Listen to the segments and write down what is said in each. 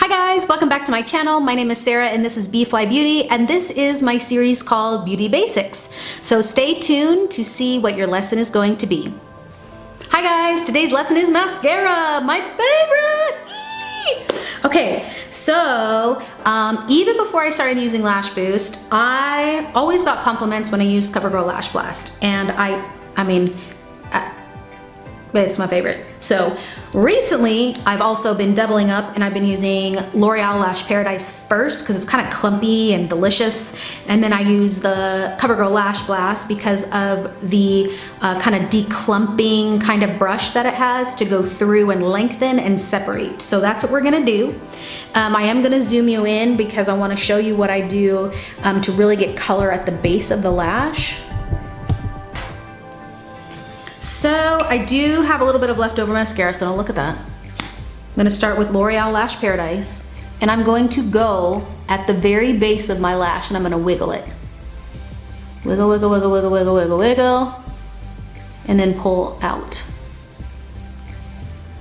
Hi guys, welcome back to my channel. My name is Sarah and this is B.fleye Beauty, and this is my series called Beauty Basics. So stay tuned to see what your lesson is going to be. Hi guys, today's lesson is mascara, my favorite! Eee! Okay, so even before I started using Lash Boost, I always got compliments when I used CoverGirl Lash Blast, and I mean, it's my favorite. So recently I've also been doubling up and I've been using L'Oreal Lash Paradise first because it's kind of clumpy and delicious, and then I use the CoverGirl Lash Blast because of the kind of declumping kind of brush that it has to go through and lengthen and separate. So that's what we're gonna do. I am gonna zoom you in because I want to show you what I do to really get color at the base of the lash. So I do have a little bit of leftover mascara, so don't look at that. I'm gonna start with L'Oreal Lash Paradise, and I'm going to go at the very base of my lash and I'm gonna wiggle it. Wiggle, wiggle, wiggle, wiggle, wiggle, wiggle, wiggle, and then pull out.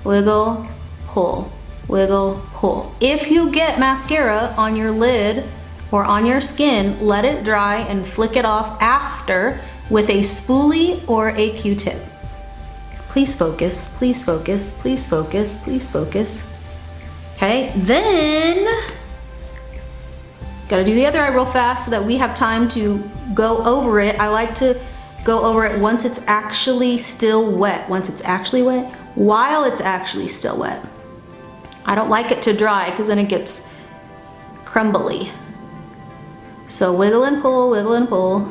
Wiggle, pull, wiggle, pull. If you get mascara on your lid or on your skin, let it dry and flick it off after with a spoolie or a Q-tip. Please focus, please focus, please focus, please focus. Okay, then gotta do the other eye real fast so that we have time to go over it. I like to go over it once it's actually still wet. Once it's actually wet, while it's actually still wet. I don't like it to dry because then it gets crumbly. So wiggle and pull, wiggle and pull.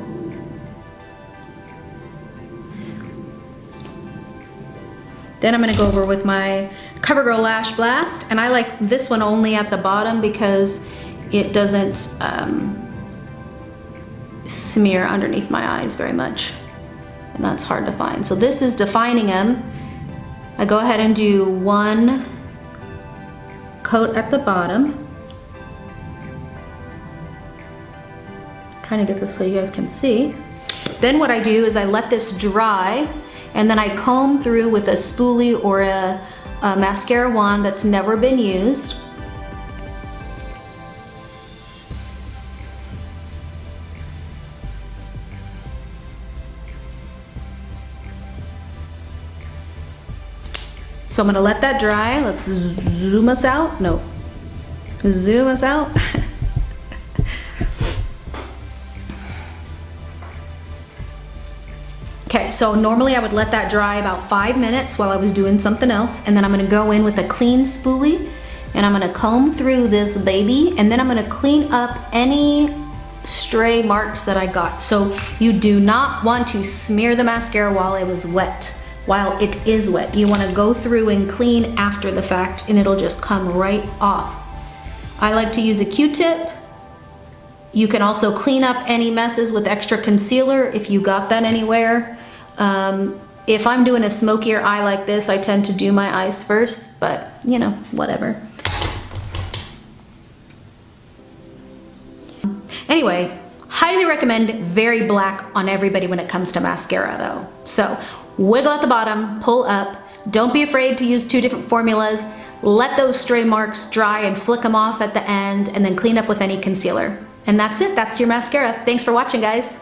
Then I'm gonna go over with my CoverGirl Lash Blast, and I like this one only at the bottom because it doesn't smear underneath my eyes very much, and that's hard to find. So this is defining them. I go ahead and do one coat at the bottom. Trying to get this so you guys can see. Then what I do is I let this dry, and then I comb through with a spoolie or a mascara wand that's never been used. So I'm gonna let that dry. Let's zoom us out. No, zoom us out. Okay, so normally I would let that dry about 5 minutes while I was doing something else, and then I'm gonna go in with a clean spoolie and I'm gonna comb through this baby, and then I'm gonna clean up any stray marks that I got. So you do not want to smear the mascara while it was wet, while it is wet. You wanna go through and clean after the fact, and it'll just come right off. I like to use a Q-tip. You can also clean up any messes with extra concealer if you got that anywhere. If I'm doing a smokier eye like this, I tend to do my eyes first, but you know, whatever. Anyway, highly recommend very black on everybody when it comes to mascara though. So wiggle at the bottom, pull up. Don't be afraid to use 2 different formulas. Let those stray marks dry and flick them off at the end, and then clean up with any concealer. And that's it, that's your mascara. Thanks for watching, guys.